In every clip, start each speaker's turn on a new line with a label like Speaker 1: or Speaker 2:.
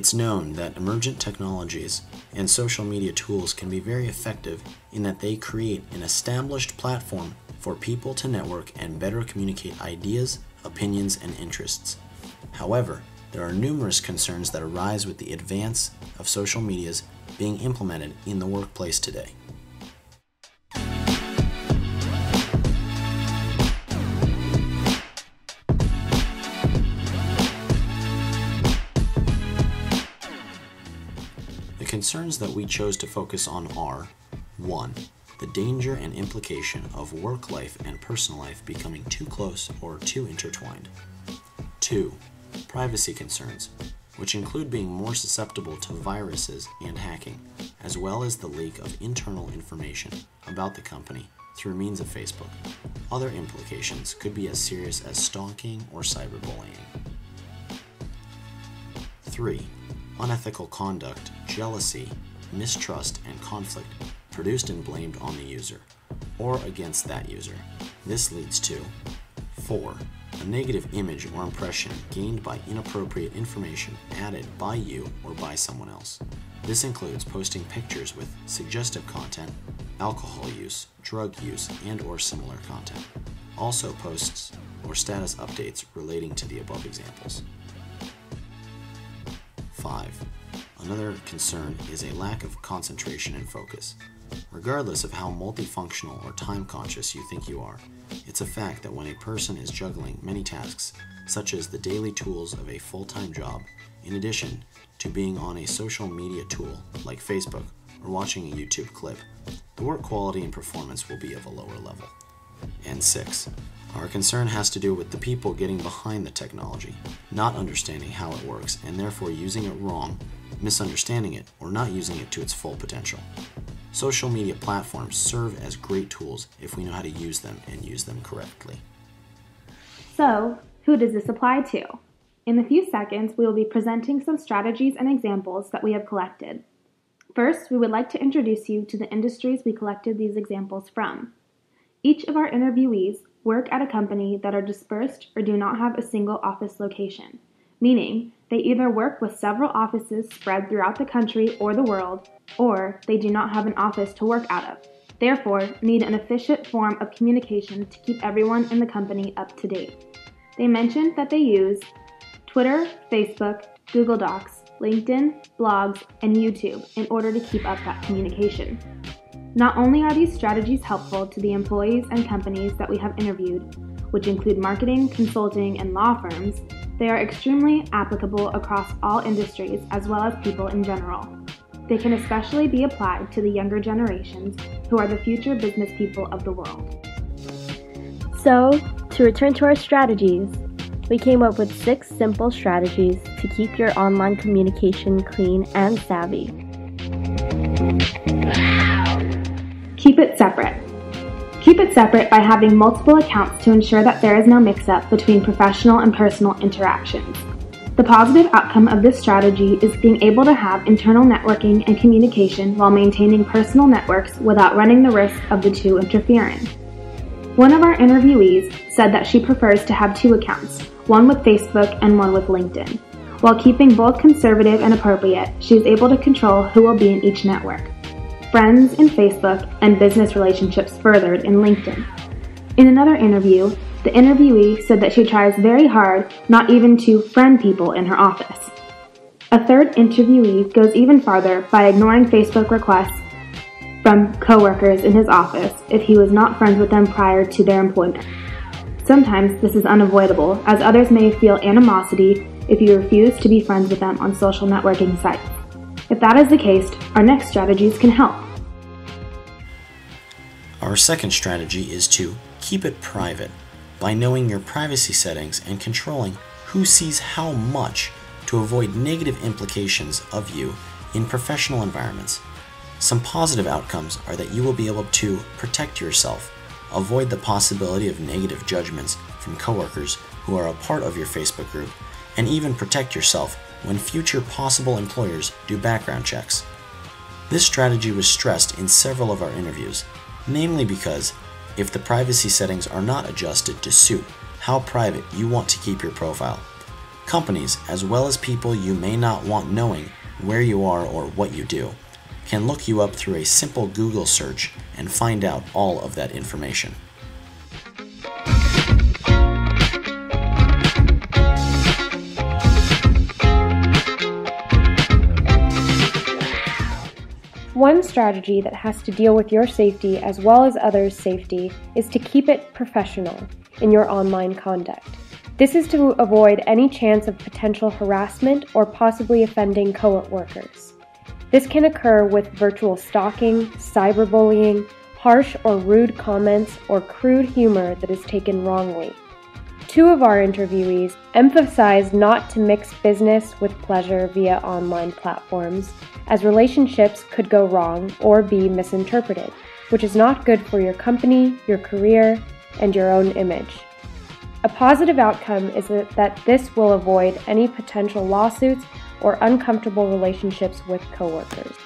Speaker 1: It's known that emergent technologies and social media tools can be very effective in that they create an established platform for people to network and better communicate ideas, opinions, and interests. However, there are numerous concerns that arise with the advance of social medias being implemented in the workplace today. The concerns that we chose to focus on are: 1. The danger and implication of work life and personal life becoming too close or too intertwined. 2. Privacy concerns, which include being more susceptible to viruses and hacking, as well as the leak of internal information about the company through means of Facebook. Other implications could be as serious as stalking or cyberbullying. 3. Unethical conduct, jealousy, mistrust, and conflict produced and blamed on the user, or against that user. This leads to 4. A negative image or impression gained by inappropriate information added by you or by someone else. This includes posting pictures with suggestive content, alcohol use, drug use, and/or similar content. Also posts or status updates relating to the above examples. 5. Another concern is a lack of concentration and focus. Regardless of how multifunctional or time-conscious you think you are, it's a fact that when a person is juggling many tasks, such as the daily tools of a full-time job, in addition to being on a social media tool like Facebook or watching a YouTube clip, the work quality and performance will be of a lower level. And 6. Our concern has to do with the people getting behind the technology, not understanding how it works and therefore using it wrong, misunderstanding it, or not using it to its full potential. Social media platforms serve as great tools if we know how to use them and use them correctly.
Speaker 2: So, who does this apply to? In a few seconds, we will be presenting some strategies and examples that we have collected. First, we would like to introduce you to the industries we collected these examples from. Each of our interviewees work at a company that are dispersed or do not have a single office location, meaning they either work with several offices spread throughout the country or the world, or they do not have an office to work out of, therefore need an efficient form of communication to keep everyone in the company up to date. They mentioned that they use Twitter, Facebook, Google Docs, LinkedIn, blogs, and YouTube in order to keep up that communication. Not only are these strategies helpful to the employees and companies that we have interviewed, which include marketing, consulting, and law firms, they are extremely applicable across all industries as well as people in general. They can especially be applied to the younger generations who are the future business people of the world.
Speaker 3: So, to return to our strategies, we came up with 6 simple strategies to keep your online communication clean and savvy.
Speaker 2: Keep it separate. Keep it separate by having multiple accounts to ensure that there is no mix-up between professional and personal interactions. The positive outcome of this strategy is being able to have internal networking and communication while maintaining personal networks without running the risk of the two interfering. One of our interviewees said that she prefers to have 2 accounts, one with Facebook and one with LinkedIn. While keeping both conservative and appropriate, she is able to control who will be in each network. Friends in Facebook, and business relationships furthered in LinkedIn. In another interview, the interviewee said that she tries very hard not even to friend people in her office. A third interviewee goes even farther by ignoring Facebook requests from coworkers in his office if he was not friends with them prior to their employment. Sometimes this is unavoidable, as others may feel animosity if you refuse to be friends with them on social networking sites. If that is the case, our next strategies can help.
Speaker 1: Our second strategy is to keep it private by knowing your privacy settings and controlling who sees how much to avoid negative implications of you in professional environments. Some positive outcomes are that you will be able to protect yourself, avoid the possibility of negative judgments from coworkers who are a part of your Facebook group, and even protect yourself when future possible employers do background checks. This strategy was stressed in several of our interviews, namely because if the privacy settings are not adjusted to suit how private you want to keep your profile, Companies, as well as people you may not want knowing where you are or what you do, can look you up through a simple Google search and find out all of that information.
Speaker 2: One strategy that has to deal with your safety as well as others' safety is to keep it professional in your online conduct. This is to avoid any chance of potential harassment or possibly offending coworkers. This can occur with virtual stalking, cyberbullying, harsh or rude comments, or crude humor that is taken wrongly. Two of our interviewees emphasized not to mix business with pleasure via online platforms, as relationships could go wrong or be misinterpreted, which is not good for your company, your career, and your own image. A positive outcome is that this will avoid any potential lawsuits or uncomfortable relationships with coworkers.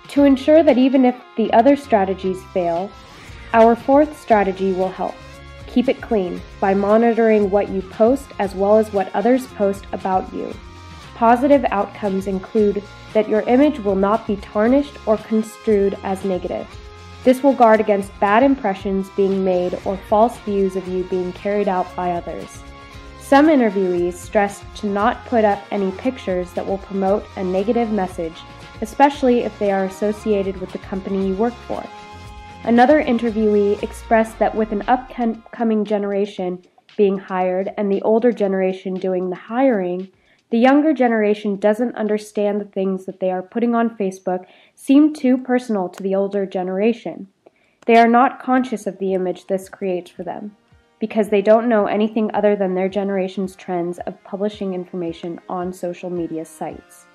Speaker 2: To ensure that even if the other strategies fail, our fourth strategy will help. Keep it clean by monitoring what you post as well as what others post about you. Positive outcomes include that your image will not be tarnished or construed as negative. This will guard against bad impressions being made or false views of you being carried out by others. Some interviewees stressed to not put up any pictures that will promote a negative message, especially if they are associated with the company you work for. Another interviewee expressed that with an upcoming generation being hired and the older generation doing the hiring, the younger generation doesn't understand the things that they are putting on Facebook seem too personal to the older generation. They are not conscious of the image this creates for them, because they don't know anything other than their generation's trends of publishing information on social media sites.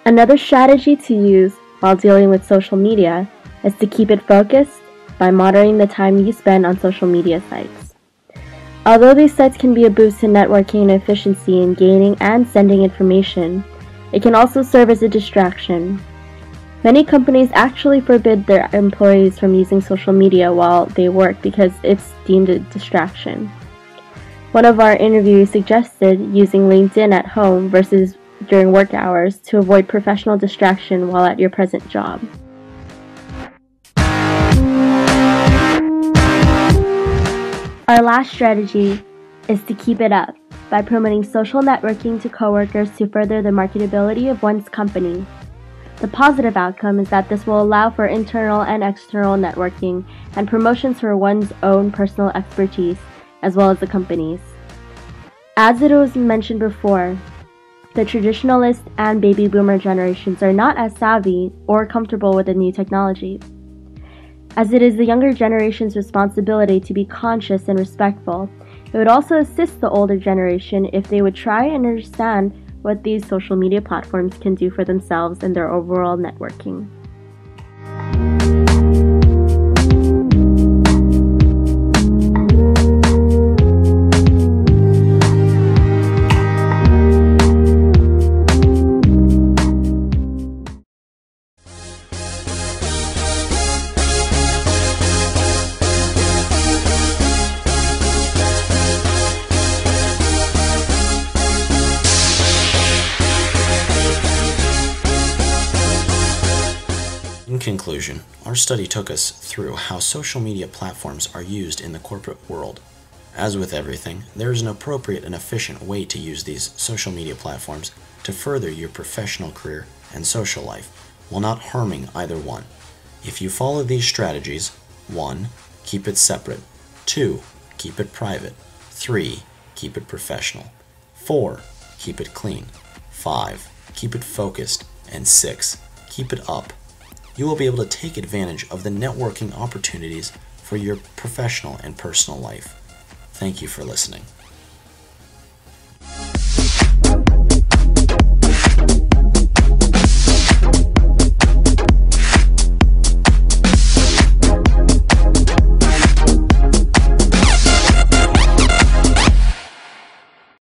Speaker 3: Another strategy to use while dealing with social media is to keep it focused by monitoring the time you spend on social media sites. Although these sites can be a boost to networking and efficiency in gaining and sending information, it can also serve as a distraction. Many companies actually forbid their employees from using social media while they work because it's deemed a distraction. One of our interviewees suggested using LinkedIn at home versus during work hours to avoid professional distraction while at your present job. Our last strategy is to keep it up by promoting social networking to coworkers to further the marketability of one's company. The positive outcome is that this will allow for internal and external networking and promotions for one's own personal expertise as well as the company's. As it was mentioned before, the traditionalist and baby boomer generations are not as savvy or comfortable with the new technology, as it is the younger generation's responsibility to be conscious and respectful. It would also assist the older generation if they would try and understand what these social media platforms can do for themselves and their overall networking.
Speaker 1: In conclusion, our study took us through how social media platforms are used in the corporate world. As with everything, there is an appropriate and efficient way to use these social media platforms to further your professional career and social life while not harming either one. If you follow these strategies, 1. Keep it separate. 2. Keep it private. 3. Keep it professional. 4. Keep it clean. 5. Keep it focused. And 6. Keep it up. You will be able to take advantage of the networking opportunities for your professional and personal life. Thank you for listening.